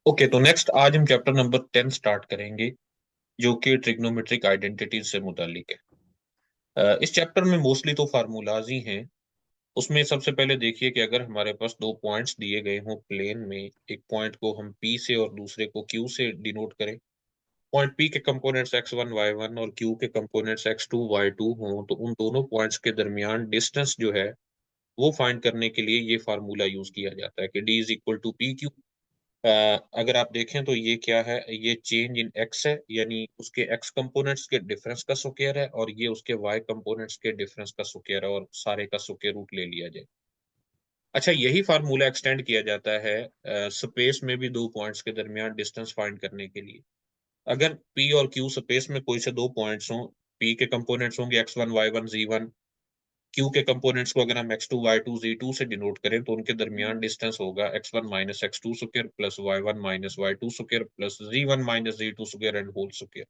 Okay, तो next आज हम चैप्टर नंबर 10 स्टार्ट करेंगे जो कि ट्रिग्नोमेट्रिक आइडेंटिटीज से मुतालिक है। इस चैप्टर में मोस्टली तो फार्मूलाज ही हैं। उसमें सबसे पहले देखिए कि अगर हमारे पास दो पॉइंट्स दिए गए हों प्लेन में, एक पॉइंट को हम P से और दूसरे को Q से डिनोट करें। पॉइंट P के कंपोनेंट्स x1 y1 और Q के कंपोनेंट्स x2 y2 हों, तो उन दोनों पॉइंट्स के दरमियान डिस्टेंस जो है वो फाइंड करने के लिए ये फार्मूला यूज किया जाता है कि D is equal to P Q. अगर आप देखें तो ये क्या है, ये चेंज इन एक्स है, यानी उसके एक्स कंपोनेंट्स के डिफरेंस का स्क्वायर है, और ये उसके वाई कंपोनेंट्स के डिफरेंस का स्क्वायर है, और सारे का स्क्वायर रूट ले लिया जाए। अच्छा, यही फार्मूला एक्सटेंड किया जाता है स्पेस में भी दो पॉइंट्स के दरमियान डिस्टेंस फाइंड करने के लिए। अगर पी और क्यू स्पेस में कोई से दो पॉइंट्स हों, पी के कंपोनेंट्स होंगे x1 y1 z1, क्यू के कंपोनेंट्स को अगर हम x2 y2 z2 से डिनोट करें तो उनके दरमियान डिस्टेंस होगा x1 minus x2 square plus y1 minus y2 square plus z1 minus z2 square and whole square.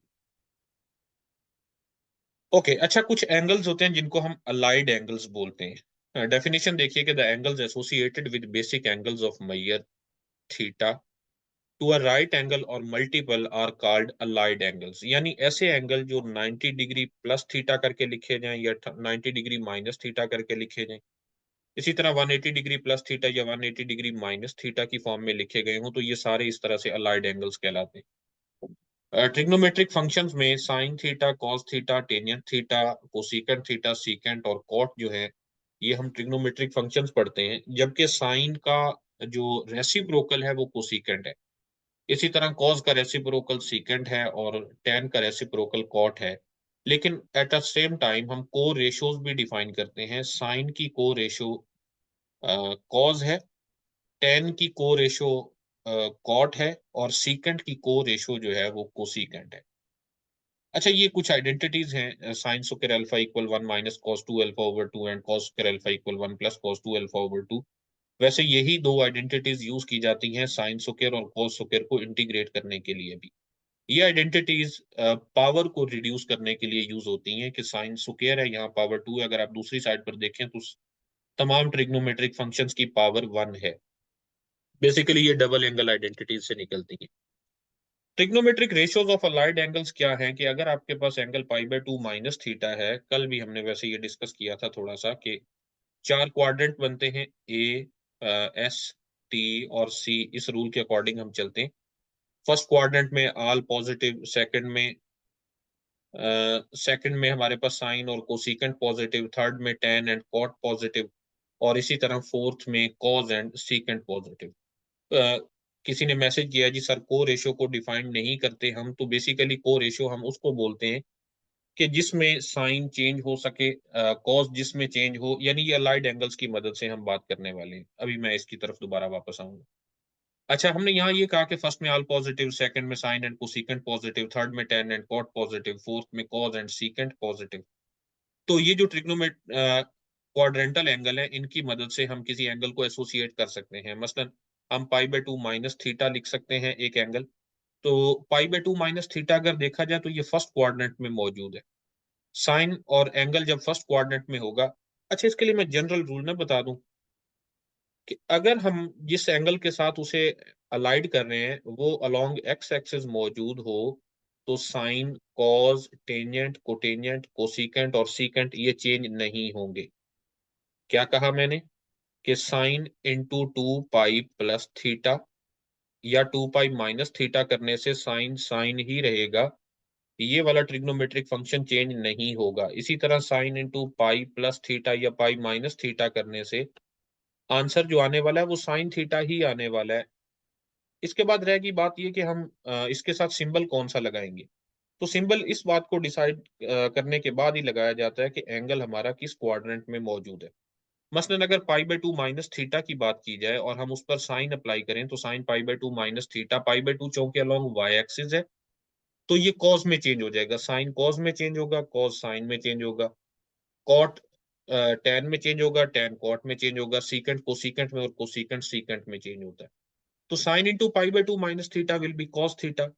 Okay, अच्छा, कुछ एंगल्स होते हैं जिनको हम अलाइड एंगल्स बोलते हैं। डेफिनेशन देखिए कि the angles associated with basic angles of measure theta to a right angle और multiple are called allied angles, यानी ऐसे एंगल जो 90 डिग्री प्लस थीटा करके लिखे जाएं या 90 डिग्री माइनस थीटा करके लिखे जाएं। इसी तरह 180 डिग्री प्लस थीटा या 180 डिग्री माइनस थीटा की फॉर्म में लिखे गए हों तो ये सारे इस तरह से अलाइड एंगल्स कहलाते हैं। ट्रिग्नोमेट्रिक फंक्शंस में sine theta, cos theta, tangent theta, cosecant theta, secant और कॉट जो है, ये हम ट्रिग्नोमेट्रिक फंक्शंस पढ़ते हैं, जबकि साइन का जो रेसिप्रोकल है वो कोसिकेंट है। इसी तरह कॉस का रेसिप्रोकल सीकेंट है और टेन का रेसिप्रोकल कॉट है। लेकिन एट द सेम टाइम हम को रेशोज भी डिफाइन करते हैं। साइन की को रेशो कॉज है, टेन की को रेशो कॉट है, और सीकेंट की को रेशो जो है वो कोसीकेंट है। अच्छा, ये कुछ आइडेंटिटीज हैं। Sine square alpha equal 1 minus cos 2 alpha over 2 and cos square alpha equal 1 plus cos 2 alpha over 2। वैसे यही दो आइडेंटिटीज यूज की जाती हैं साइन स्क्वायर और कॉस स्क्वायर को इंटीग्रेट करने के लिए भी। ये आइडेंटिटीज पावर को रिड्यूस करने के लिए यूज होती हैं कि साइन स्क्वायर है, यहाँ पावर 2 है। अगर आप दूसरी साइड पर देखें तो तमाम ट्रिग्नोमेट्रिक फंक्शंस की पावर 1 है। बेसिकली ये डबल एंगल आइडेंटिटीज से निकलती हैं। Trigonometric ratios of allied angles क्या हैं कि अगर आपके पास angle pi by 2 minus theta है, कल भी हमने वैसे ये डिस्कस किया था थोड़ा सा, कि चार क्वाड्रेंट बनते हैं, ए, एस, टी और सी। इस रूल के अकॉर्डिंग हम चलते हैं। फर्स्ट क्वाड्रेंट में ऑल पॉजिटिव, सेकंड में हमारे पास साइन और कोसिकेंट पॉजिटिव, थर्ड में टेन एंड कॉट पॉजिटिव, और इसी तरह फोर्थ में कॉज एंड सीकेंट पॉजिटिव। किसी ने मैसेज किया जी सर को रेशियो को डिफाइन नहीं करते हम, तो बेसिकली को रेशियो हम उसको बोलते हैं कि जिसमें साइन चेंज हो सके, कॉज जिसमें चेंज हो, यानी ये अलाइड एंगल्स की मदद से हम बात करने वाले हैं। अभी मैं इसकी तरफ दोबारा वापस आऊंगा। अच्छा, हमने यहाँ ये कहा कि फर्स्ट में ऑल पॉजिटिव, सेकंड में sine and cosecant positive, third में tan and cot positive, fourth में कॉज एंड सीकेंट पॉजिटिव। तो ये जो ट्रिग्नोमेट क्वाड्रेंटल एंगल है, इनकी मदद से हम किसी एंगल को एसोसिएट कर सकते हैं। मसलन हम पाई बाय 2 माइनस थीटा लिख सकते हैं एक एंगल। तो पाई बाय 2 माइनस थीटा अगर देखा जाए तो ये फर्स्ट क्वाड्रेंट में मौजूद है। साइन और एंगल जब फर्स्ट क्वाड्रेंट में होगा। अच्छा, इसके लिए मैं जनरल रूल ना बता दूं कि अगर हम जिस एंगल के साथ उसे अलाइड कर रहे हैं वो अलोंग एक्स एक्सिस मौजूद हो, तो sine, cos, tangent, cotangent, cosecant और सीकेंट ये चेंज नहीं होंगे। क्या कहा मैंने कि sine into 2 pi plus theta या 2 पाई माइनस थीटा करने से साइन साइन ही रहेगा, ये वाला ट्रिग्नोमेट्रिक फंक्शन चेंज नहीं होगा। इसी तरह sine into pi plus theta या पाई माइनस थीटा करने से आंसर जो आने वाला है वो साइन थीटा ही आने वाला है। इसके बाद रहेगी बात ये कि हम इसके साथ सिंबल कौन सा लगाएंगे। तो सिंबल इस बात को डिसाइड करने के बाद ही लगाया जाता है कि एंगल हमारा किस क्वाड्रेंट में मौजूद है। मसलन अगर पाई बाय 2 माइनस थीटा की बात की जाए और हम उस पर साइन अप्लाई करें, तो sine pi by 2 minus theta, pi by 2 चूंकि अलोंग वाई एक्सिस है, तो ये कॉस में चेंज हो जाएगा। साइन कॉस में चेंज होगा, कॉस साइन में चेंज होगा, कॉट टेन में चेंज होगा, टेन कॉट में चेंज होगा, सीकेंट कोसीकेंट में, और कोसीकेंट सीकेंट में चेंज होता है। तो sine into pi by 2 minus theta will be cos theta,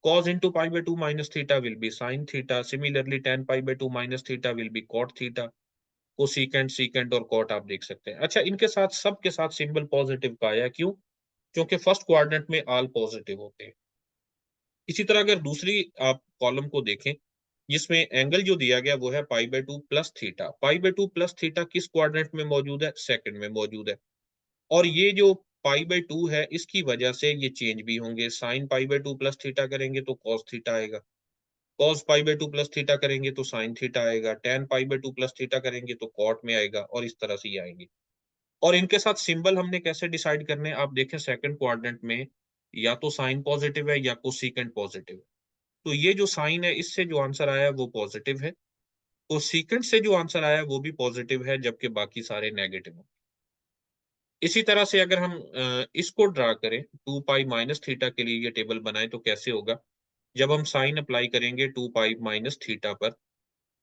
cos into pi by 2 minus theta will be sin theta. Similarly, tan pi by 2 minus theta will be cot theta. Cosecant, secant और cot आप देख सकते हैं। अच्छा, इनके साथ सबके साथ सिंबल पॉजिटिव का आया, क्यों? क्योंकि फर्स्ट क्वाड्रेंट में ऑल पॉजिटिव होते हैं। इसी तरह अगर दूसरी आप कॉलम को देखें, जिसमें एंगल जो दिया गया वो है पाई by 2 plus theta. Pi by 2 plus theta किस क्वाड्रेंट में मौजूद है? सेकंड में मौजूद है। और ये जो पाई बाय 2 है, इसकी वजह से ये चेंज भी होंगे। Sine pi by 2 plus theta करेंगे तो कॉस थीटा आएगा। Cos pi by 2 plus theta करेंगे तो साइन थीटा आएगा। Ten pi by 2 plus theta करेंगे तो कॉट में आएगा, और इस तरह से ये आएंगे। और इनके साथ सिंबल हमने कैसे डिसाइड करने हैं? आप देखें सेकंड क्वाड्रेंट में या तो साइन पॉजिटिव है या कोसेकेंट पॉजिटिव है। तो ये जो साइन है, इससे जो आंसर आया है वो पॉजिटिव है। कोसेकेंट से जो आंसर आया है वो भी पॉजिटिव है, जबकि बाकी सारे नेगेटिव हैं। इसी तरह से अगर हम इसको ड्रा करें, 2 पाई माइनस थीटा के लिए ये टेबल बनाएं तो कैसे होगा? जब हम साइन अप्लाई करेंगे 2 पाई माइनस थीटा पर,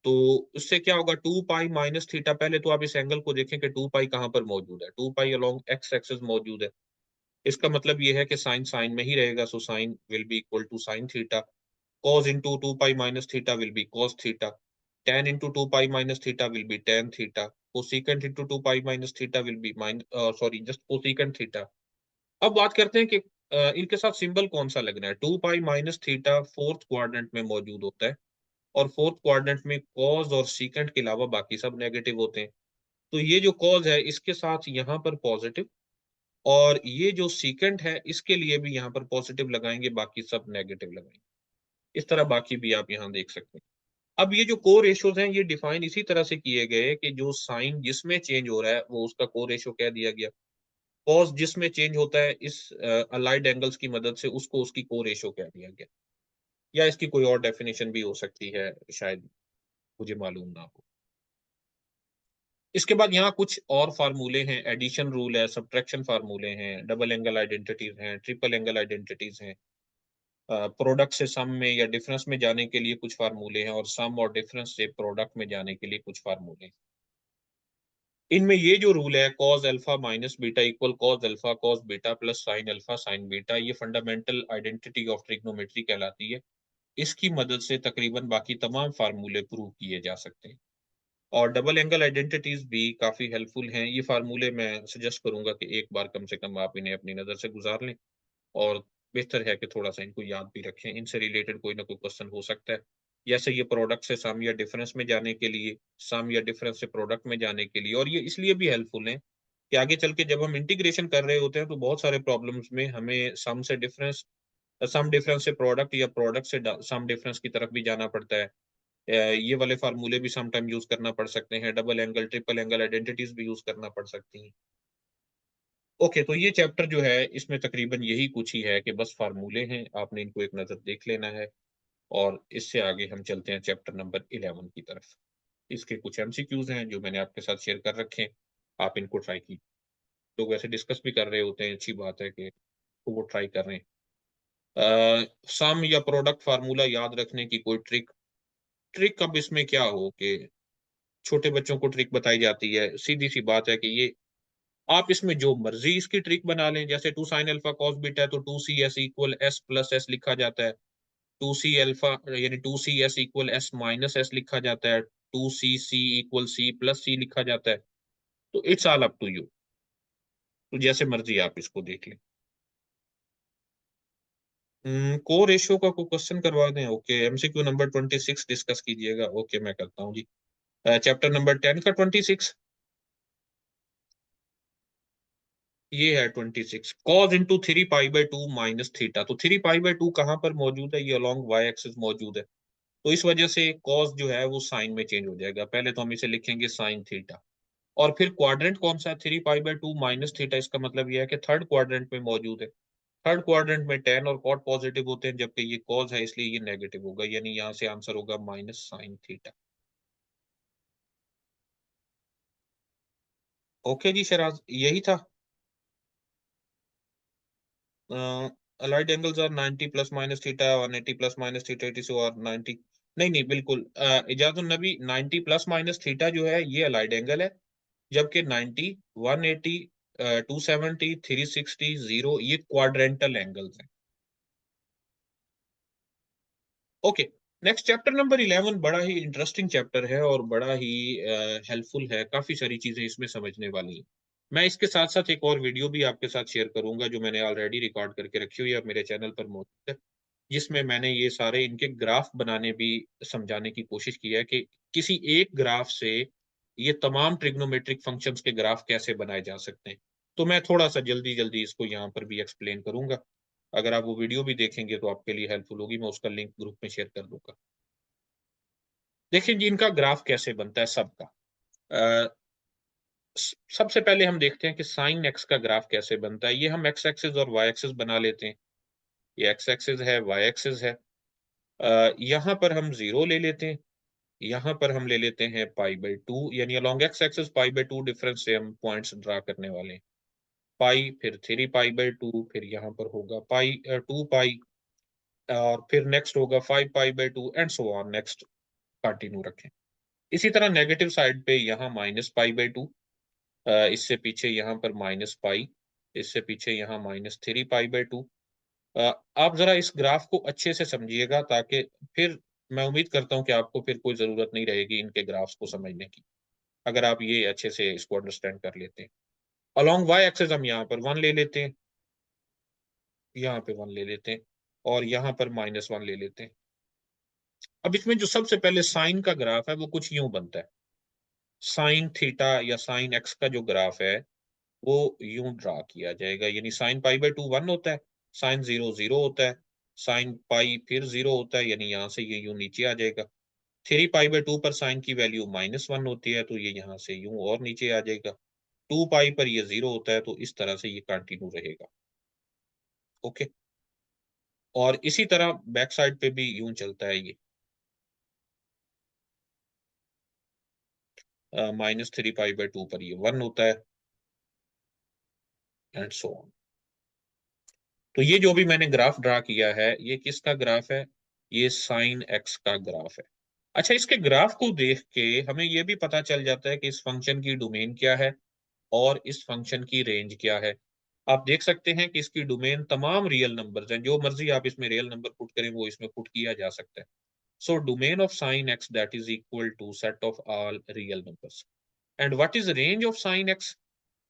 तो उससे क्या होगा? 2 पाई माइनस थीटा, पहले तो आप इस एंगल को देखें कि 2 पाई कहाँ पर मौजूद है। 2 पाई अलोंग एक्स एक्सिस मौजूद है। इसका मतलब ये है कि साइन साइन में ही रहेगा, so sine will be equal to sine theta. cos into 2 pi minus theta will be cos theta. Tan into 2 pi minus theta will be tan theta. Cosecant into 2 pi minus theta will be just cosecant theta. अब बात करते हैं कि इनके साथ symbol कौन सा लगना है। 2 pi minus theta fourth quadrant में मौजूद होता है, और फोर्थ क्वाड्रेंट में कॉज और सीकेंट के अलावा बाकी सब नेगेटिव होते हैं। तो ये जो कॉज है, इसके साथ यहाँ पर पॉजिटिव, और ये जो सीकेंट है, इसके लिए भी यहाँ पर पॉजिटिव लगाएंगे, बाकी सब नेगेटिव लगाएंगे। इस तरह बाकी भी आप यहाँ देख सकते हैं। अब ये जो को रेशियोज हैं, ये डिफाइन इसी तरह से किए गए कि जो साइन जिसमें चेंज हो रहा है वो उसका को रेशियो कह दिया गया। कॉस जिसमें चेंज होता है इस अलाइड एंगल्स की मदद से, उसको उसकी को रेशियो कह दिया गया। या इसकी कोई और डेफिनेशन भी हो सकती है, शायद मुझे मालूम ना हो। इसके बाद यहाँ कुछ और फार्मूले हैं। एडिशन रूल है, सब्ट्रैक्शन फार्मूले हैं, डबल एंगल आइडेंटिटीज हैं, ट्रिपल एंगल आइडेंटिटीज हैं। प्रोडक्ट से सम में या डिफरेंस में जाने के लिए कुछ फार्मूले हैं, और सम और डिफरेंस से प्रोडक्ट में जाने के लिए कुछ फार्मूले हैं। इनमें ये जो रूल है, cos alpha minus beta equal cos alpha cos beta plus sine alpha sign beta, ये फंडामेंटल आइडेंटिटी ऑफ ट्रिग्नोमेट्री कहलाती है। इसकी मदद से तकरीबन बाकी तमाम फार्मूले प्रूव किए जा सकते हैं। और डबल एंगल आइडेंटिटीज भी काफी हेल्पफुल हैं। ये फार्मूले मैं सजेस्ट करूंगा कि एक बार कम से कम आप इन्हें अपनी नजर से गुजार लें, और बेहतर है कि थोड़ा सा इनको याद भी रखें। इनसे रिलेटेड कोई ना कोई क्वेश्चन हो सकता है। जैसे ये प्रोडक्ट से सम या डिफरेंस में जाने के लिए, सम या डिफरेंस से प्रोडक्ट में जाने के लिए, और ये इसलिए भी हेल्पफुल है कि आगे चल के जब हम इंटीग्रेशन कर रहे होते हैं तो बहुत सारे प्रॉब्लम्स में हमें सम से डिफरेंस, सम डिफरेंस से प्रोडक्ट, या प्रोडक्ट से सम डिफरेंस की तरफ भी जाना पड़ता है। ये वाले फार्मूले भी सम टाइम यूज करना पड़ सकते हैं। Double angle triple angle identities भी यूज करना पड़ सकती हैं। ओके, तो ये चैप्टर जो है, इसमें तकरीबन यही कुछ ही है कि बस फार्मूले हैं, आपने इनको एक नज़र देख लेना है। और इससे आगे हम चलते हैं चैप्टर नंबर 11 की तरफ। इसके कुछ एमसीक्यूज हैं जो मैंने आपके साथ शेयर कर रखे हैं, आप इनको ट्राई कीजिए। लोग वैसे डिस्कस भी कर रहे होते हैं, अच्छी बात है कि वो ट्राई कर रहे हैं। सम या प्रोडक्ट फार्मूला याद रखने की कोई ट्रिक ट्रिक अब इसमें क्या हो कि छोटे बच्चों को ट्रिक बताई जाती है? सीधी सी बात है कि ये आप इसमें जो मर्जी इसकी ट्रिक बना लें। जैसे 2 साइन अल्फा कॉस बीटा है तो 2 C S equal S plus S लिखा जाता है। 2 सी अल्फा यानी 2 C S equal S minus S लिखा जाता है। 2 सी सी इक्वल सी प्लस सी लिखा जाता है। तो it's all up to you. तो जैसे मर्जी आप इसको देख लें। को रेशियो का कोई क्वेश्चन करवा दें? ओके, एमसीक्यू नंबर 26 डिस्कस कीजिएगा। ओके, मैं करता हूँ जी। चैप्टर नंबर 10 का 26, ये है 26। Cos into 3 pi by 2 minus theta. तो 3 पाई बाय 2 कहाँ पर मौजूद है? ये अलोंग वाई एक्सिस मौजूद है। तो इस वजह से कॉस जो है वो साइन में चेंज हो जाएगा। पहले तो हम इसे लिखेंगे साइन थीटा। और फिर क्वाड्रेंट कौन सा है? 3 पाई बाय 2 माइनस थीटा। इसका मतलब यह है कि थर्ड क्वाड्रेंट में मौजूद है। थर्ड क्वाड्रेंट में टेन और कॉट पॉजिटिव होते हैं, जबकि ये कॉस है इसलिए ये नेगेटिव होगा, यानी यहाँ से आंसर होगा माइनस साइन थीटा। ओके जी शराज, यही था। Allied angles are 90 plus minus theta, 180 plus minus theta, 80 से और 90। नहीं नहीं, बिल्कुल इजाजुन नबी, 90 प्लस माइनस थीटा जो है ये अलाइड एंगल है, जबकि 90, 180, 270, 360, 0 ये क्वाड्रेंटल एंगल्स हैं। ओके, नेक्स्ट चैप्टर नंबर 11 बड़ा ही इंटरेस्टिंग चैप्टर है और बड़ा ही हेल्पफुल है। काफी सारी चीजें इसमें समझने वाली हैं। मैं इसके साथ साथ एक और वीडियो भी आपके साथ शेयर करूंगा जो मैंने ऑलरेडी रिकॉर्ड करके रखी हुई है, मेरे चैनल पर मौजूद है, जिसमें मैंने ये सारे इनके ग्राफ बनाने भी समझाने की कोशिश की है कि किसी एक ग्राफ से ये तमाम ट्रिग्नोमेट्रिक फंक्शंस के ग्राफ कैसे बनाए जा सकते हैं। तो मैं थोड़ा सा जल्दी जल्दी इसको यहाँ पर भी एक्सप्लेन करूंगा। अगर आप वो वीडियो भी देखेंगे तो आपके लिए हेल्पफुल होगी, मैं उसका लिंक ग्रुप में शेयर कर दूंगा। देखिए जी, इनका ग्राफ कैसे बनता है सबका। अ, सबसे पहले हम देखते हैं कि साइन एक्स का ग्राफ कैसे बनता है। ये हम एक्स एक्सिस और वाई एक्सिस बना लेते हैं। ये एक्स एक्सिस है, वाई एक्सिस है। यहाँ पर हम 0 ले लेते हैं, यहाँ पर हम ले लेते हैं π/2, यानी अलोंग एक्स एक्सिस π/2 डिफरेंस से हम पॉइंट्स ड्रा करने वाले हैं। पाई, फिर 3π/2, फिर यहाँ पर होगा 2 पाई, और फिर नेक्स्ट होगा 5π/2 and so on, next continue रखें। इसी तरह नेगेटिव साइड पे यहाँ -π/2, इससे पीछे यहाँ पर -पाई, इससे पीछे यहाँ -3π/2। आप जरा इस ग्राफ को अच्छे से समझिएगा, ताकि फिर मैं उम्मीद करता हूँ कि आपको फिर कोई जरूरत नहीं रहेगी इनके ग्राफ्स को समझने की, अगर आप ये अच्छे से इसको अंडरस्टैंड कर लेते हैं। अलोंग वाई एक्सिस हम यहाँ पर 1 ले लेते हैं, यहाँ पे 1 ले लेते हैं, और यहाँ पर -1 ले लेते हैं। अब इसमें जो सबसे पहले साइन का ग्राफ है वो कुछ यूं बनता है। साइन थीटा या साइन एक्स का जो ग्राफ है वो यूं ड्रा किया जाएगा, यानी साइन π/2 1 होता है, साइन 0 0 होता है, साइन पाई फिर 0 होता है, यानी यहाँ से ये यूं नीचे आ जाएगा। 3π/2 पर साइन की वैल्यू -1 होती है, तो ये यहाँ से यूं और नीचे आ जाएगा। 2 पाई पर ये 0 होता है, तो इस तरह से ये कंटिन्यू रहेगा। ओके, और इसी तरह बैक साइड पे भी यूं चलता है ये, -3π/2 पर ये 1 होता है, एंड सो ऑन। तो ये जो भी मैंने ग्राफ ड्रा किया है, ये किसका ग्राफ है? ये साइन एक्स का ग्राफ है। अच्छा, इसके ग्राफ को देख के हमें ये भी पता चल जाता है कि इस फंक्शन की डोमेन क्या है और इस फंक्शन की रेंज क्या है। आप देख सकते हैं कि इसकी डोमेन तमाम रियल नंबर्स हैं, जो मर्जी आप इसमें रियल नंबर पुट करें वो इसमें पुट किया जा सकता है। So domain of sine x that is equal to set of all real numbers. And what is range of sine x?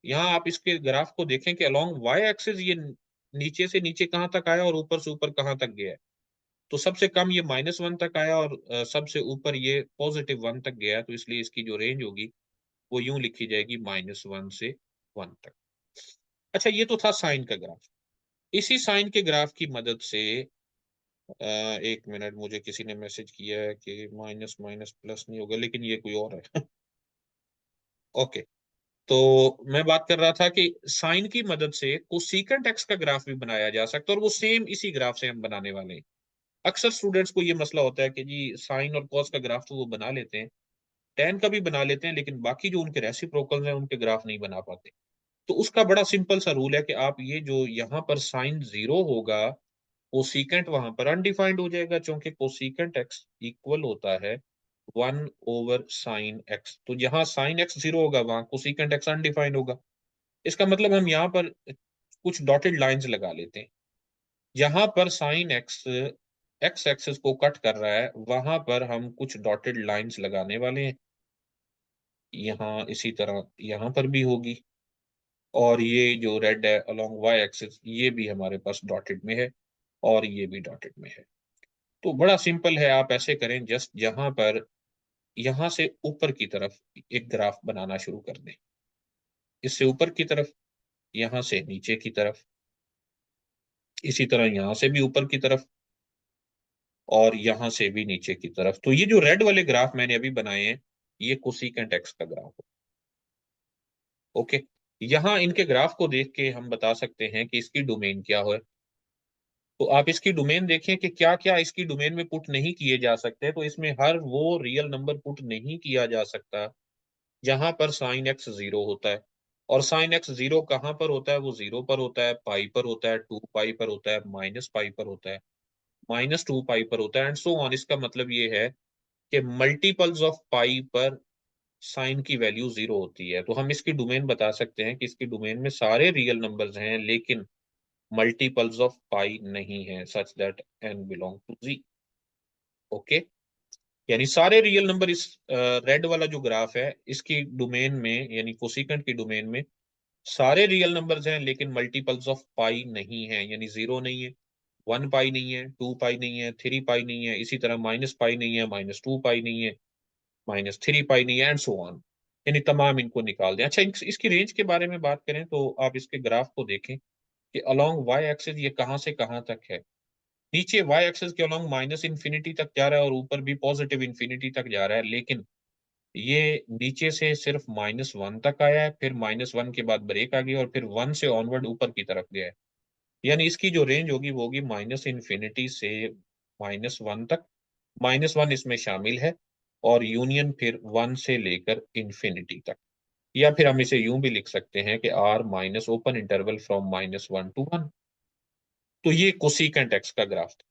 यहाँ आप इसके ग्राफ को देखें कि अलोंग वाई एक्सिस ये नीचे से नीचे कहाँ तक आया और ऊपर से ऊपर कहाँ तक गया है। तो सबसे कम ये -1 तक आया, और सबसे ऊपर ये +1 तक गया, तो इसलिए इसकी जो रेंज होगी वो यूं लिखी जाएगी -1 से 1 तक। अच्छा, ये तो था साइन का ग्राफ। इसी साइन के ग्राफ की मदद से एक मिनट, मुझे किसी ने मैसेज किया है कि माइनस माइनस प्लस नहीं होगा, लेकिन ये कोई और है। ओके, तो मैं बात कर रहा था कि साइन की मदद से कोसेकेंट एक्स का ग्राफ भी बनाया जा सकता है, और वो सेम इसी ग्राफ से हम बनाने वाले हैं। अक्सर स्टूडेंट्स को ये मसला होता है कि जी साइन और कॉस का ग्राफ तो वो बना लेते हैं, टेन का भी बना लेते हैं, लेकिन बाकी जो उनके रेसिप्रोकल्स हैं उनके ग्राफ नहीं बना पाते। तो उसका बड़ा सिंपल सा रूल है कि आप ये जो यहाँ पर साइन 0 होगा, कोसीकेंट वहां पर अनडिफाइंड हो जाएगा, क्योंकि कोसीकेंट एक्स इक्वल होता है 1/sin x। तो जहां साइन एक्स 0 होगा वहां कोसीकेंट एक्स अनडिफाइंड होगा। इसका मतलब हम यहाँ पर कुछ डॉटेड लाइंस लगा लेते हैं। जहां पर साइन एक्स एक्स एक्सिस को कट कर रहा है वहां पर हम कुछ डॉटेड लाइंस लगाने वाले हैं। यहाँ इसी तरह यहाँ पर भी होगी, और ये जो रेड है अलोंग वाई एक्सिस ये भी हमारे पास डॉटेड में है, और ये भी डॉटेड में है। तो बड़ा सिंपल है, आप ऐसे करें, जस्ट यहाँ पर यहाँ से ऊपर की तरफ एक ग्राफ बनाना शुरू कर दें, इससे ऊपर की तरफ, यहाँ से नीचे की तरफ, इसी तरह यहाँ से भी ऊपर की तरफ, और यहाँ से भी नीचे की तरफ। तो ये जो रेड वाले ग्राफ मैंने अभी बनाए हैं, ये कोसिकेंट एक्स का ग्राफ है। ओके, यहाँ इनके ग्राफ को देख के हम बता सकते हैं कि इसकी डोमेन क्या है। तो आप इसकी डोमेन देखें कि क्या क्या इसकी डोमेन में पुट नहीं किए जा सकते। तो इसमें हर वो रियल नंबर पुट नहीं किया जा सकता जहां पर साइन एक्स 0 होता है। और साइन एक्स 0 कहाँ पर होता है? वो 0 पर होता है, पाई पर होता है, 2 पाई पर होता है, -पाई पर होता है, -2 पाई पर होता है, एंड सो ऑन। इसका मतलब ये है कि मल्टीपल्स ऑफ पाई पर साइन की वैल्यू 0 होती है। तो हम इसकी डोमेन बता सकते हैं कि इसकी डोमेन में सारे रियल नंबर्स हैं, लेकिन मल्टीपल्स ऑफ पाई नहीं है, such that n belong to z। Okay, यानी सारे रियल नंबर इस रेड वाला जो ग्राफ है इसकी डोमेन में, यानी कोसिकेंट की डोमेन में सारे रियल नंबर्स हैं लेकिन मल्टीपल्स ऑफ पाई नहीं है, यानी 0 नहीं है, 1 पाई नहीं है, 2 पाई नहीं है, 3 पाई नहीं है, इसी तरह माइनस पाई नहीं है, -2 पाई नहीं है, -3 पाई नहीं है एंड सो ऑन। यानी तमाम इनको निकाल दें। अच्छा, इसकी रेंज के बारे में बात करें तो आप इसके ग्राफ को देखें कि अलोंग वाई एक्सिस ये कहाँ से कहाँ तक है। नीचे वाई एक्सिस के अलोंग माइनस इन्फिनिटी तक जा रहा है और ऊपर भी पॉजिटिव इन्फिनिटी तक जा रहा है, लेकिन ये नीचे से सिर्फ -1 तक आया है, फिर -1 के बाद ब्रेक आ गई और फिर 1 से ऑनवर्ड ऊपर की तरफ गया है। यानी इसकी जो रेंज होगी वो होगी माइनस इन्फिनिटी से -1 तक, -1 इसमें शामिल है और यूनियन फिर 1 से लेकर इन्फिनिटी तक। या फिर हम इसे यूं भी लिख सकते हैं कि R minus open interval from -1 to 1। तो ये कोसिकेंट एक्स का ग्राफ था।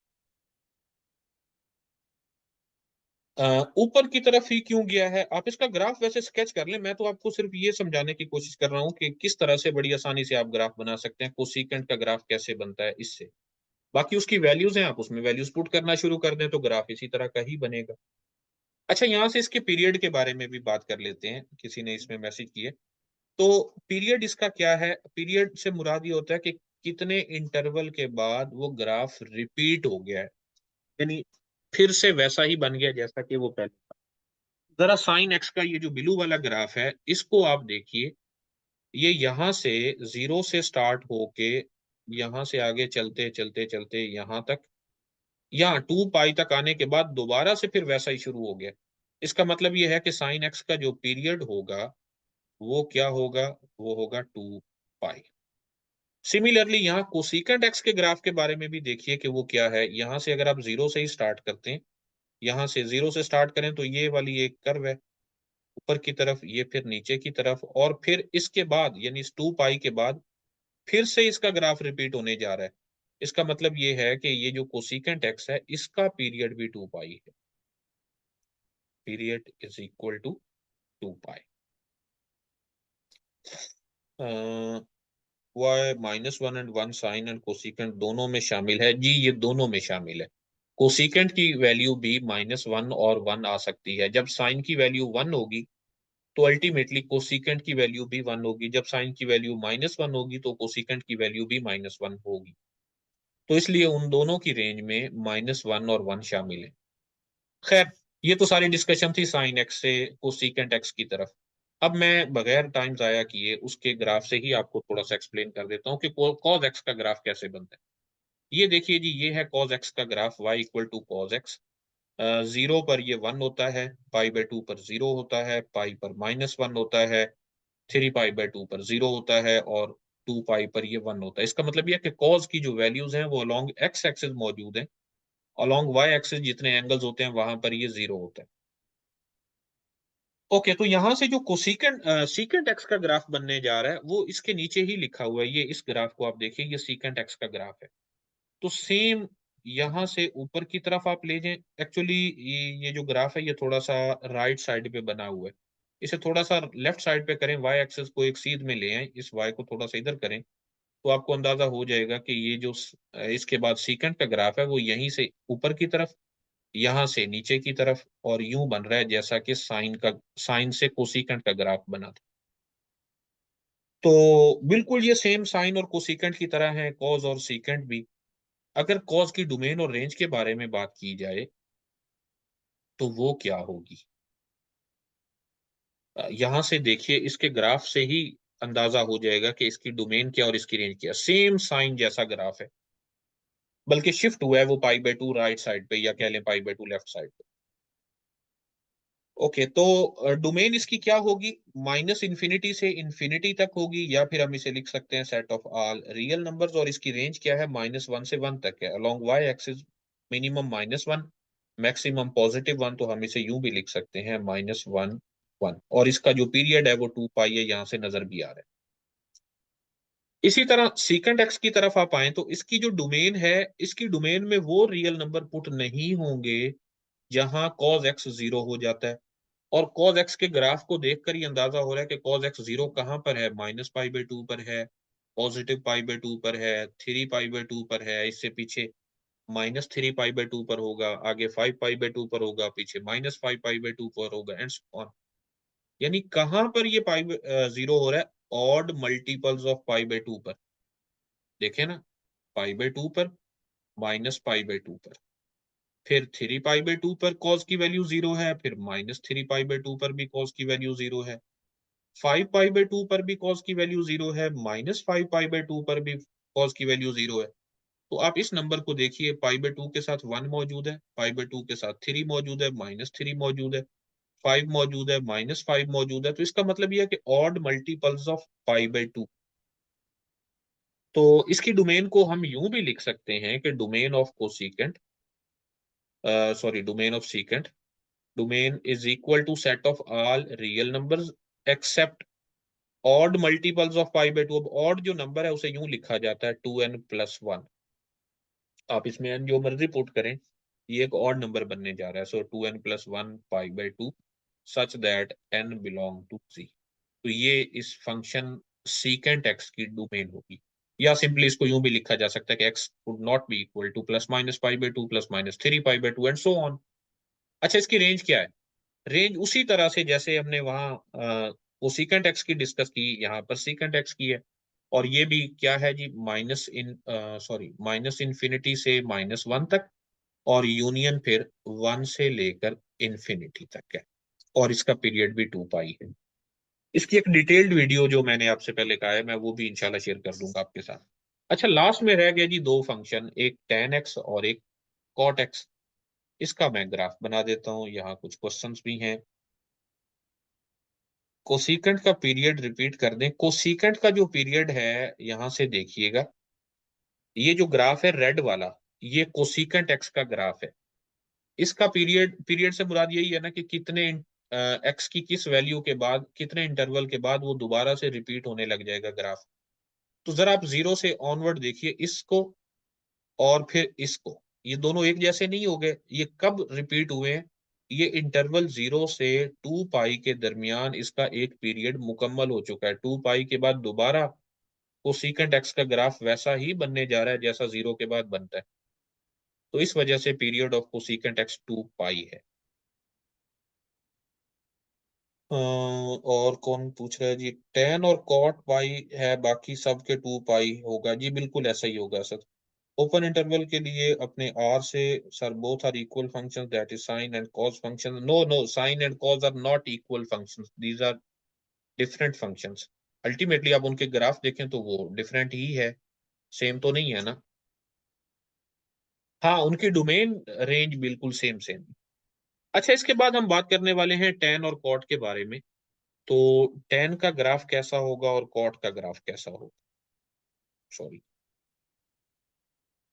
ऊपर की तरफ ही क्यों गया है, आप इसका ग्राफ वैसे स्केच कर लें, मैं तो आपको सिर्फ ये समझाने की कोशिश कर रहा हूँ कि किस तरह से बड़ी आसानी से आप ग्राफ बना सकते हैं, कोसिकेंट का ग्राफ कैसे बनता है इससे। बाकी उसकी वैल्यूज हैं, आप उसमें वैल्यूज पुट करना शुरू कर दें तो ग्राफ इसी तरह का ही बनेगा। अच्छा, यहाँ से इसके पीरियड के बारे में भी बात कर लेते हैं, किसी ने इसमें मैसेज किए। तो पीरियड इसका क्या है, पीरियड से मुराद ये होता है कि कितने इंटरवल के बाद वो ग्राफ रिपीट हो गया है, यानी फिर से वैसा ही बन गया जैसा कि वो पहले। जरा साइन एक्स का ये जो ब्लू वाला ग्राफ है इसको आप देखिए, ये यहाँ से 0 से स्टार्ट होके यहाँ से आगे चलते चलते चलते यहाँ तक, यहाँ 2 पाई तक आने के बाद दोबारा से फिर वैसा ही शुरू हो गया। इसका मतलब ये है कि साइन एक्स का जो पीरियड होगा वो क्या होगा, वो होगा 2 पाई। सिमिलरली यहाँ कोसिकेंट एक्स के ग्राफ के बारे में भी देखिए कि वो क्या है। यहाँ से अगर आप 0 से ही स्टार्ट करते हैं, यहाँ से 0 से स्टार्ट करें तो ये वाली एक कर्व है ऊपर की तरफ, ये फिर नीचे की तरफ, और फिर इसके बाद यानी इस 2 पाई के बाद फिर से इसका ग्राफ रिपीट होने जा रहा है। इसका मतलब ये है कि ये जो कोसिकेंट एक्स है इसका पीरियड भी 2 पाई है। Period is equal to 2 pi. Y -1 and 1 sine and cosecant दोनों में शामिल है जी, ये दोनों में शामिल है। कोसिकेंट की वैल्यू भी -1 और 1 आ सकती है। जब साइन की वैल्यू 1 होगी तो अल्टीमेटली कोसिकेंट की वैल्यू भी 1 होगी, जब साइन की वैल्यू -1 होगी तो कोसिकेंट की वैल्यू भी -1 होगी। तो इसलिए उन दोनों की रेंज में -1 और 1 शामिल है। खैर, ये तो सारी डिस्कशन थी साइन एक्स से कोसिकेंट एक्स की तरफ। अब मैं बगैर टाइम जाया किए उसके ग्राफ से ही आपको थोड़ा सा एक्सप्लेन कर देता हूँ कि कॉज एक्स का ग्राफ कैसे बनता है। ये देखिए जी, ये है कॉज एक्स का graph, y equal to cos x. 0 पर ये 1 होता है, पाई/2 पर 0 होता है, पाई पर -1 होता है, 3 पाई/2 पर 0 होता है और 2 पाई पर ये 1 होता है। इसका मतलब ये है कि कॉज की जो वैल्यूज हैं वो अलोंग एक्स एक्सिस मौजूद हैं, अलोंग वाई एक्सिस जितने एंगल्स होते हैं वहां पर ये 0 होता है। ओके, तो यहां से जो कोसिकेंट सीकेंट एक्स का ग्राफ बनने जा रहा है वो इसके नीचे ही लिखा हुआ है। ये इस ग्राफ को आप देखिए, ये सीकेंट एक्स का ग्राफ है। तो सेम यहां से ऊपर की तरफ आप ले जाएं। एक्चुअली ये जो ग्राफ है ये थोड़ा सा राइट साइड पे बना हुआ है, इसे थोड़ा सा लेफ्ट साइड पे करें, वाई एक्सिस को एक सीध में ले आए, इस वाई को थोड़ा सा इधर करें तो आपको अंदाजा हो जाएगा कि ये जो इसके बाद सीकेंट का ग्राफ है वो यहीं से ऊपर की तरफ, यहाँ से नीचे की तरफ और यूं बन रहा है जैसा कि साइन से कोसिकेंट का ग्राफ बना था। तो बिल्कुल ये सेम साइन और कोसिकेंट की तरह है कॉज और सीकेंट भी। अगर कॉज की डोमेन और रेंज के बारे में बात की जाए तो वो क्या होगी, यहां से देखिए इसके ग्राफ से ही अंदाजा हो जाएगा कि इसकी डोमेन क्या और इसकी रेंज क्या। सेम साइन जैसा ग्राफ है, बल्कि शिफ्ट हुआ है वो पाई/2 राइट साइड पे, या कह लें पाई/2 लेफ्ट साइड पे। ओके, तो डोमेन इसकी क्या होगी, -इन्फिनिटी से इन्फिनिटी तक होगी, या फिर हम इसे लिख सकते हैं set of all real numbers, और इसकी रेंज क्या है, -1 से 1 तक है। Along y axis minimum -1, maximum +1, तो हम इसे यूं भी लिख सकते हैं -1 1, और इसका जो पीरियड है वो 2 पाई है, यहाँ से नजर भी आ रहा है। इसी तरह सीकेंट एक्स की तरफ आप आए तो इसकी जो डोमेन है, इसकी डोमेन में वो रियल नंबर पुट नहीं होंगे जहां cos x 0 हो जाता है। और cos x के ग्राफ को देखकर ही अंदाजा हो रहा है कि cos x 0 कहां पर है, -पाई/2 पर है, +पाई/2 पर है, 3 पाई/2 पर है, इससे पीछे -3 पाई/2 पर होगा, आगे 5 पाई/2 पर होगा, पीछे -5 पाई/2 पर होगा एंड सो ऑन। यानी कहां पर ये पाई 0 हो रहा है, odd multiples of pi by 2 पर। देखे ना, पाई बाय 2 पर माइनस पाई बाय 2 पर, फिर 3 पाई बाय 2 पर कॉस की वैल्यू 0 है, फिर माइनस 3 पाई बाय 2 पर भी कॉस की वैल्यू 0 है, 5 पाई बाय 2 पर भी कॉस की वैल्यू 0 है, माइनस 5 पाई बाय 2 पर भी कॉस की वैल्यू 0 है। तो आप इस नंबर को देखिए, पाई बाय 2 के साथ 1 मौजूद है, पाई बाय 2 के साथ 3 मौजूद है, माइनस 3 मौजूद है, 5 मौजूद है, माइनस 5 मौजूद है। तो इसका मतलब यह है कि odd multiples of pi by 2। तो इसकी डोमेन को हम यूं भी लिख सकते हैं कि domain of cosecant, sorry, domain of secant, domain is equal to set of all real numbers except odd multiples of pi by 2। अब ऑड जो नंबर है उसे यूं लिखा जाता है 2n+1। आप इसमें n जो मर्जी पुट करें, ये एक ऑड नंबर बनने जा रहा है। So 2n+1 pi by 2 such that n belong to c। तो ये इस फंक्शन सीकेंट x की डोमेन होगी। या सिंपली इसको यूं भी लिखा जा सकता है कि x would not be equal two plus minus pi by 2 plus minus 3 pi by 2 and so on. अच्छा, इसकी रेंज क्या है? रेंज उसी तरह से जैसे हमने वहां वो सीकेंट एक्स की डिस्कस की, यहाँ पर सीकेंट एक्स की है। और ये भी क्या है जी, माइनस इन्फिनिटी से -1 तक, और यूनियन फिर 1 से लेकर इन्फिनिटी तक है, और इसका पीरियड भी 2 पाई है। इसकी एक डिटेल्ड वीडियो जो मैंने आपसे पहले कहा है, मैं वो भी इंशाल्लाह शेयर कर दूंगा आपके साथ। अच्छा, लास्ट में रह गया जी दो फंक्शन, एक tan x और एक cot x। इसका मैं ग्राफ बना देता हूं, यहाँ कुछ क्वेश्चंस भी हैं। कोसिकेंट का पीरियड रिपीट कर दें। कोसिकेंट का जो पीरियड है, यहां से देखिएगा, ये जो ग्राफ है रेड वाला, ये कोसिकेंट एक्स का ग्राफ है। इसका पीरियड, पीरियड से मुराद यही है ना कि कितने एक्स की किस वैल्यू के बाद, कितने इंटरवल के बाद वो दोबारा से रिपीट होने लग जाएगा ग्राफ। तो जरा आप 0 से ऑनवर्ड देखिए इसको और फिर इसको, ये दोनों एक जैसे नहीं हो गए। ये कब रिपीट हुए हैं? ये इंटरवल 0 से 2 पाई के दरमियान इसका एक पीरियड मुकम्मल हो चुका है। 2 पाई के बाद दोबारा कोसिकेंट एक्स का ग्राफ वैसा ही बनने जा रहा है जैसा 0 के बाद बनता है। तो इस वजह से period of cosecant x 2 pi है। और कौन पूछ रहा है जी, टेन और कॉट पाई है, बाकी सब के 2 पाई होगा जी, बिल्कुल ऐसा ही होगा सर। ओपन इंटरवल के लिए अपने आर से, sir both are equal functions, that is sine and cos function. No no, sine and cos are not equal functions, these are different functions. Ultimately आप उनके ग्राफ देखें तो वो डिफरेंट ही है, सेम तो नहीं है ना। हाँ, उनकी डोमेन रेंज बिल्कुल सेम सेम। अच्छा, इसके बाद हम बात करने वाले हैं टेन और कॉट के बारे में। तो टेन का ग्राफ कैसा होगा और कॉट का ग्राफ कैसा होगा? सॉरी,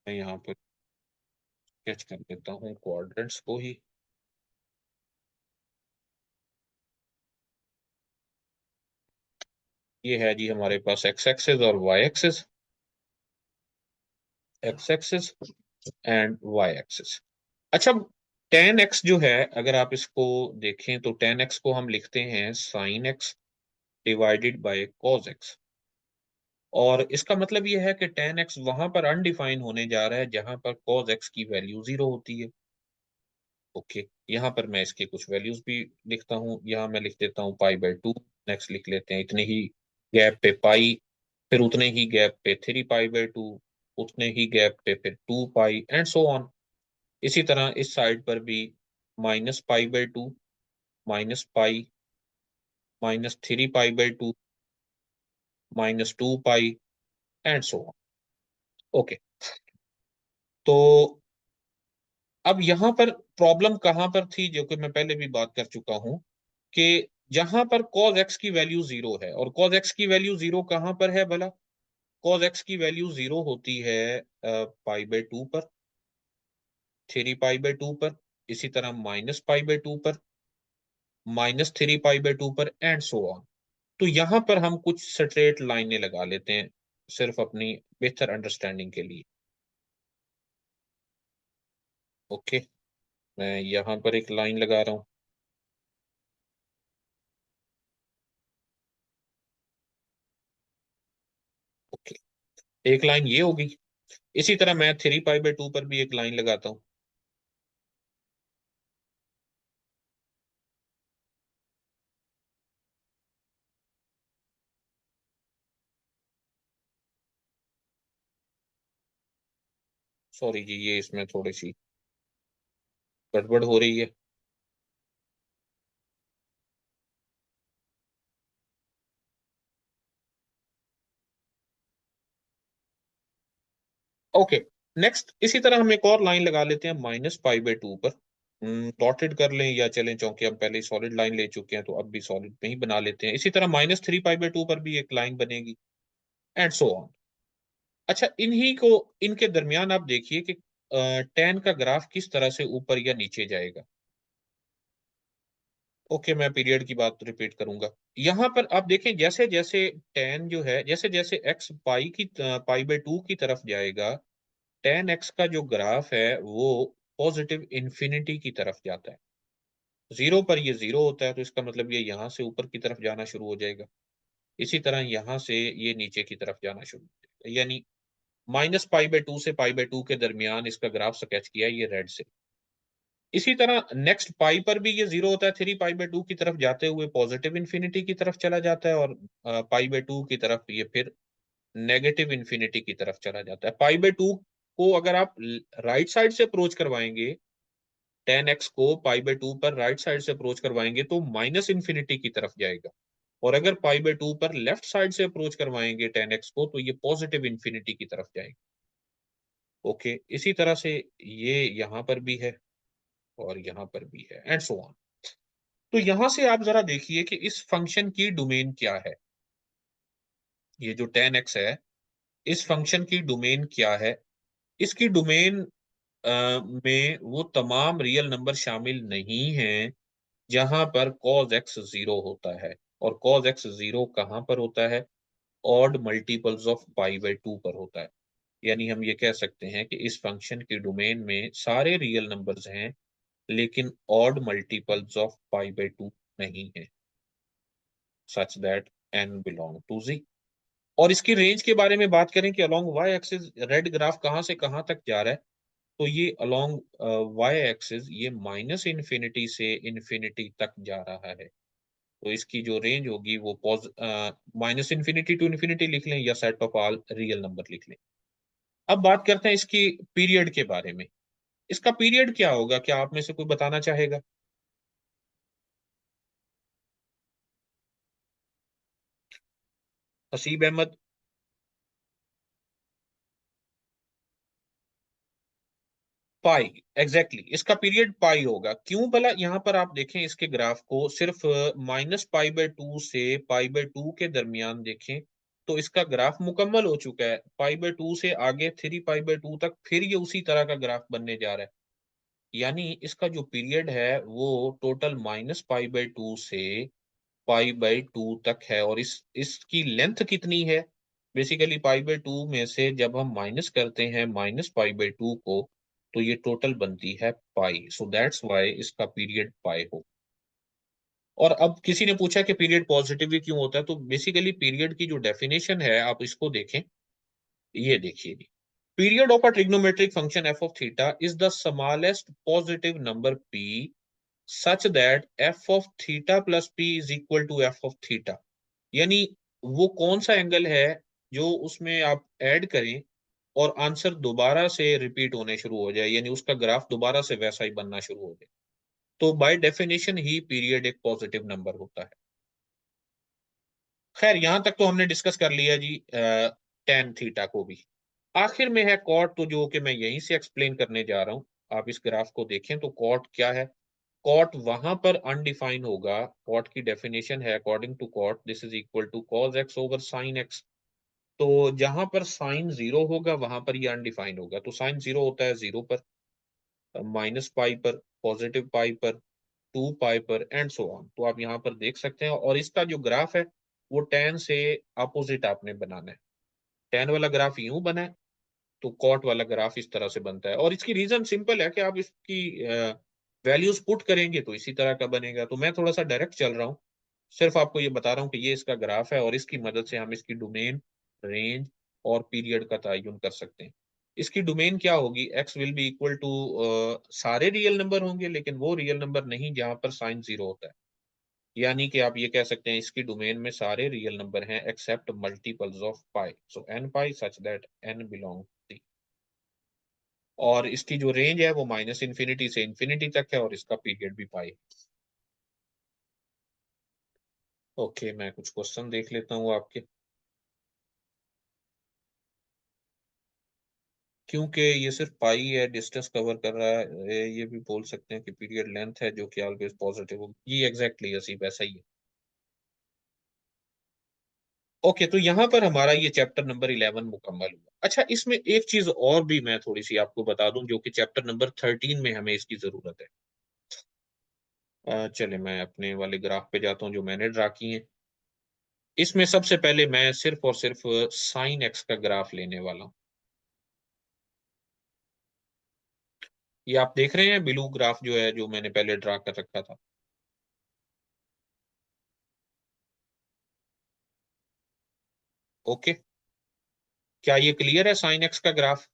मैं यहाँ पर स्केच कर देता हूँ क्वाड्रेंट्स को ही। ये है जी हमारे पास एक्स एक्सिस और y axis, x axis and y axis. अच्छा, टेन एक्स जो है, अगर आप इसको देखें तो टेन एक्स को हम लिखते हैं sine x divided by cos x. और इसका मतलब ये है कि टेन एक्स वहां पर अनडिफाइन होने जा रहा है जहां पर कॉस एक्स की वैल्यू 0 होती है। ओके, यहाँ पर मैं इसके कुछ वैल्यूज भी लिखता हूँ। यहाँ मैं लिख देता हूँ पाई बाय 2, नेक्स्ट लिख लेते हैं इतने ही गैप पे पाई, फिर उतने ही गैप पे 3 पाई बाय 2, उतने ही गैप पे फिर 2 पाई एंड सो ऑन। इसी तरह इस साइड पर भी -पाई by 2, -pi, -3 pi by 2, -2 pi and so on. Okay, तो अब यहाँ पर प्रॉब्लम कहाँ पर थी, जो कि मैं पहले भी बात कर चुका हूं, कि जहां पर cos x की वैल्यू 0 है, और cos x की वैल्यू 0 कहां पर है भला? cos x की वैल्यू 0 होती है पाई बाय 2 पर, 3 पाई बाय 2 पर, इसी तरह -पाई बाय 2 पर, -3 पाई बाय 2 पर एंड सो ऑन। तो यहाँ पर हम कुछ स्ट्रेट लाइनें लगा लेते हैं, सिर्फ अपनी बेहतर अंडरस्टैंडिंग के लिए। ओके, मैं यहाँ पर एक लाइन लगा रहा हूँ। ओके, एक लाइन ये होगी। इसी तरह मैं 3 पाई बाय 2 पर भी एक लाइन लगाता हूँ। सॉरी जी, ये इसमें थोड़ी सी गड़बड़ हो रही है। ओके, नेक्स्ट इसी तरह हम एक और लाइन लगा लेते हैं -π/2 पर। डॉटेड कर लें या चलें, चूंकि हम पहले सॉलिड लाइन ले चुके हैं तो अब भी सॉलिड में ही बना लेते हैं। इसी तरह -3π/2 पर भी एक लाइन बनेगी, एंड सो ऑन। अच्छा, इन्हीं को, इनके दरमियान आप देखिए कि tan का ग्राफ किस तरह से ऊपर या नीचे जाएगा। ओके, मैं पीरियड की बात रिपीट करूंगा। यहाँ पर आप देखें, जैसे जैसे tan जो है, जैसे जैसे x π/2 की तरफ जाएगा, tan x का जो ग्राफ है वो पॉजिटिव इंफिनिटी की तरफ जाता है। 0 पर ये 0 होता है, तो इसका मतलब ये यहाँ से ऊपर की तरफ जाना शुरू हो जाएगा। इसी तरह यहाँ से ये नीचे की तरफ जाना शुरू हो जाएगा। यानी -π/2 से π/2 के दरमियान इसका ग्राफ स्केच किया है ये रेड से। इसी तरह नेक्स्ट पाई पर भी ये 0 होता है, 3π/2 की तरफ जाते हुए पॉजिटिव इंफिनिटी की तरफ चला जाता है, और π/2 की तरफ ये फिर नेगेटिव इंफिनिटी की तरफ चला जाता है। π/2 को अगर आप राइट साइड से अप्रोच करवाएंगे, tan x को π/2 पर राइट साइड से अप्रोच करवाएंगे तो माइनस इंफिनिटी की तरफ जाएगा, और अगर π/2 पर लेफ्ट साइड से अप्रोच करवाएंगे tan x को तो ये पॉजिटिव इंफिनिटी की तरफ जाएगा। ओके, इसी तरह से ये यहाँ पर भी है और यहाँ पर भी है, एंड सो ऑन। तो यहां से आप जरा देखिए कि इस फंक्शन की डोमेन क्या है। ये जो tan x है, इस फंक्शन की डोमेन क्या है? इसकी डोमेन में वो तमाम रियल नंबर शामिल नहीं हैं जहां पर cos x 0 होता है। और cos x 0 कहां पर होता है? ऑड मल्टीपल्स ऑफ π/2 पर होता है। यानी हम ये कह सकते हैं कि इस फंक्शन की डोमेन में सारे रियल नंबर्स हैं, लेकिन ऑड मल्टीपल्स ऑफ π/2 नहीं है, such that n belong to z। और इसकी रेंज के बारे में बात करें कि along y axis red graph कहां से कहां तक जा रहा है, तो ये अलोंग y एक्सिस ये माइनस इन्फिनिटी से इन्फिनिटी तक जा रहा है। तो इसकी जो रेंज होगी वो माइनस इन्फिनिटी टू इन्फिनिटी लिख लें या set of all real number लिख लें। अब बात करते हैं इसकी पीरियड के बारे में। इसका पीरियड क्या होगा, क्या आप में से कोई बताना चाहेगा? हसीब अहमद। पाई, एग्जैक्टली इसका पीरियड पाई होगा। क्यों भला? यहाँ पर आप देखें इसके ग्राफ को, सिर्फ -π/2 से π/2 के दरमियान देखें तो इसका ग्राफ मुकम्मल हो चुका है। π/2 से आगे 3π/2 तक फिर ये उसी तरह का ग्राफ बनने जा रहा है। यानी इसका जो पीरियड है वो टोटल -π/2 से π/2 तक है। और इसकी लेंथ कितनी है? बेसिकली π/2 में से जब हम माइनस करते हैं -π/2 को, तो ये टोटल बनती है पाई। सो दैट्स व्हाई इसका पीरियड पाई हो। और अब किसी ने पूछा कि पीरियड पॉजिटिव क्यों होता है, तो बेसिकली पीरियड की जो डेफिनेशन है आप इसको देखें। ये देखिए जी, period of a trigonometric function f of theta is the smallest positive number p such that f of theta plus p is equal to f of theta. यानी वो कौन सा एंगल है जो उसमें आप ऐड करें और आंसर दोबारा से रिपीट होने शुरू हो जाए, यानी उसका ग्राफ दोबारा से वैसा ही बनना शुरू हो जाए, तो बाय डेफिनेशन ही पीरियड एक पॉजिटिव नंबर होता है। खैर, यहां तक तो हमने डिस्कस कर लिया जी टेन थीटा को भी। आखिर में है कॉट, तो जो कि मैं यहीं से एक्सप्लेन करने जा रहा हूं। आप इस ग्राफ को देखें तो कॉट क्या है? कॉट वहां पर अनडिफाइन होगा। कॉट की डेफिनेशन है, according to cot this is equal to cos x over sine x. तो जहां पर साइन 0 होगा वहां पर ये अनडिफाइंड होगा। तो साइन 0 होता है 0 पर, -π पर, +π पर, 2π पर, एंड सो ऑन। तो आप यहाँ पर देख सकते हैं। और इसका जो ग्राफ है वो tan से अपोजिट आपने बनाना है। tan वाला ग्राफ यूं बना है, तो कॉट वाला ग्राफ इस तरह से बनता है। और इसकी रीजन सिंपल है कि आप इसकी वैल्यूज पुट करेंगे तो इसी तरह का बनेगा। तो मैं थोड़ा सा डायरेक्ट चल रहा हूँ, सिर्फ आपको ये बता रहा हूँ कि ये इसका ग्राफ है और इसकी मदद से हम इसकी डोमेन, रेंज और पीरियड का तयन कर सकते हैं। इसकी डोमेन क्या होगी? x will be equal to, सारे रियल नंबर होंगे लेकिन वो रियल नंबर नहीं जहां पर साइन 0 होता है। यानी कि आप ये कह सकते हैं इसकी डोमेन में सारे रियल नंबर हैं except multiples of pi. So n pi such that n belong. और इसकी जो रेंज है वो माइनस इन्फिनिटी से इन्फिनिटी तक है और इसका पीरियड भी पाई। ओके, मैं कुछ क्वेश्चन देख लेता हूँ आपके। क्योंकि ये सिर्फ पाई है, डिस्टेंस कवर कर रहा है, ये भी बोल सकते हैं कि पीरियड लेंथ है जो कि ऑलवेज पॉजिटिव होगी। ये एग्जैक्टली असी वैसा ही है। ओके, तो यहाँ पर हमारा ये चैप्टर नंबर 11 मुकम्मल हुआ। अच्छा, इसमें एक चीज और भी मैं थोड़ी सी आपको बता दूं जो कि चैप्टर नंबर 13 में हमें इसकी जरूरत है। चले मैं अपने वाले ग्राफ पे जाता हूँ जो मैंने ड्रा की है। इसमें सबसे पहले मैं सिर्फ और सिर्फ साइन एक्स का ग्राफ लेने वाला हूँ। ये आप देख रहे हैं ब्लू ग्राफ जो है, जो मैंने पहले ड्रा कर रखा था। ओके, क्या ये क्लियर है साइन एक्स का ग्राफ?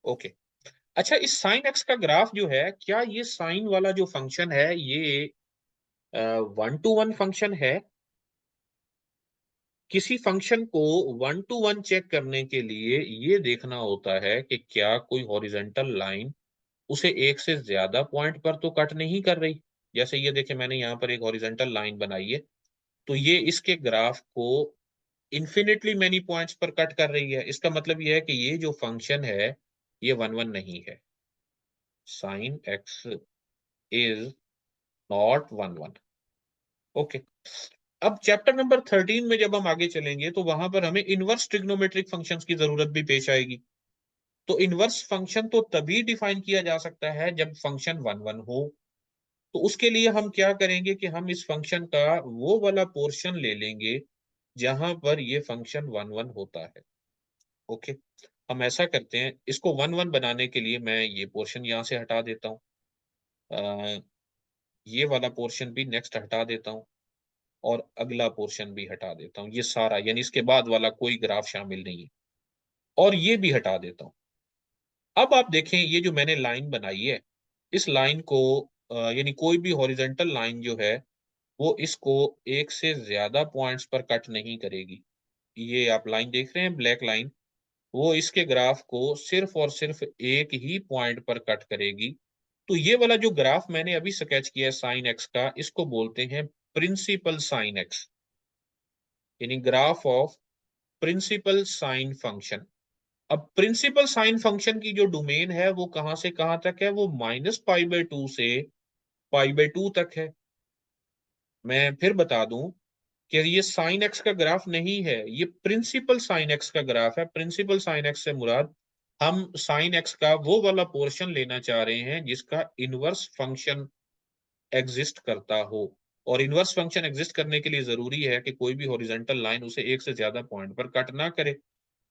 ओके। अच्छा, इस साइन एक्स का ग्राफ जो है, क्या ये साइन वाला जो फंक्शन है ये 1 to 1 फंक्शन है? किसी फंक्शन को 1 to 1 चेक करने के लिए ये देखना होता है कि क्या कोई हॉरिजेंटल लाइन उसे एक से ज्यादा पॉइंट पर तो कट नहीं कर रही। जैसे ये देखिए, मैंने यहाँ पर एक हॉरिजेंटल लाइन बनाई है, तो ये इसके ग्राफ को इन्फिनिटली मेनी पॉइंट्स पर कट कर रही है। इसका मतलब ये है कि ये जो फंक्शन है ये 1 1 नहीं है। Sine x is not 1 1। Okay. अब चैप्टर नंबर 13 में जब हम आगे चलेंगे तो वहां पर हमें इनवर्स ट्रिग्नोमेट्रिक फंक्शंस की जरूरत भी पेश आएगी। तो इनवर्स फंक्शन तो तभी डिफाइन किया जा सकता है जब फंक्शन 1 1 हो। तो उसके लिए हम क्या करेंगे कि हम इस फंक्शन का वो वाला पोर्शन ले लेंगे जहां पर ये फंक्शन 1 1 होता है। ओके, हम ऐसा करते हैं, इसको 1 1 बनाने के लिए मैं ये पोर्शन यहाँ से हटा देता हूँ। ये वाला पोर्शन भी नेक्स्ट हटा देता हूँ और अगला पोर्शन भी हटा देता हूँ। ये सारा यानी इसके बाद वाला कोई ग्राफ शामिल नहीं है, और ये भी हटा देता हूँ। अब आप देखें, ये जो मैंने लाइन बनाई है, इस लाइन को यानी कोई भी हॉरिजेंटल लाइन जो है वो इसको एक से ज्यादा पॉइंट्स पर कट नहीं करेगी। ये आप लाइन देख रहे हैं, ब्लैक लाइन, वो इसके ग्राफ को सिर्फ और सिर्फ एक ही पॉइंट पर कट करेगी। तो ये वाला जो ग्राफ मैंने अभी स्केच किया है साइन एक्स का, इसको बोलते हैं प्रिंसिपल साइन एक्स, यानी graph of principal sine function. अब प्रिंसिपल साइन फंक्शन की जो डोमेन है वो कहां से कहां तक है? वो -π/2 से π/2 तक है। मैं फिर बता दूं कि ये साइन एक्स का ग्राफ नहीं है, ये प्रिंसिपल साइन एक्स का ग्राफ है। प्रिंसिपल साइन एक्स से मुराद हम साइन एक्स का वो वाला पोर्शन लेना चाह रहे हैं जिसका इनवर्स फंक्शन एग्जिस्ट करता हो। और इनवर्स फंक्शन एग्जिस्ट करने के लिए जरूरी है कि कोई भी हॉरिजॉन्टल लाइन उसे एक से ज्यादा पॉइंट पर कट ना करे।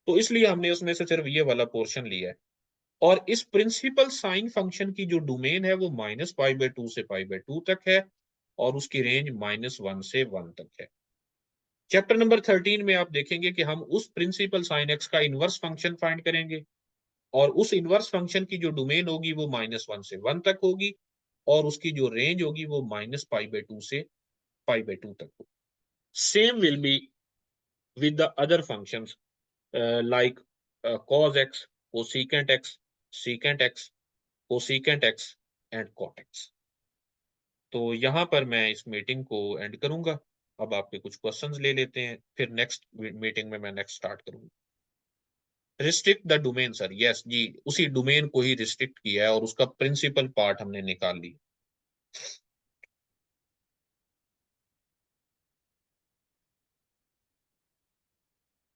तो इसलिए हमने उसमें से सिर्फ ये वाला पोर्शन लिया है। और इस प्रिंसिपल साइन फंक्शन की जो डोमेन है वो -π/2 से π/2 तक है, और उसकी रेंज -1 से 1 तक है। चैप्टर नंबर 13 में आप देखेंगे कि हम उस प्रिंसिपल साइन एक्स का इनवर्स फंक्शन फाइंड करेंगे, और उस इनवर्स फंक्शन की जो डोमेन होगी वो -1 से 1 तक होगी, और उसकी जो रेंज होगी वो -π/2 से π/2 तक होगी। Same will be with the other functions like cos x, cosecant x, secant x, cosecant x and cot x। तो यहाँ पर मैं इस मीटिंग को एंड करूंगा। अब आपके कुछ क्वेश्चंस ले लेते हैं, फिर नेक्स्ट मीटिंग में मैं नेक्स्ट स्टार्ट करूंगा। Restrict the domain sir, yes जी, उसी डोमेन को ही रिस्ट्रिक्ट किया है और उसका प्रिंसिपल पार्ट हमने निकाल लिया।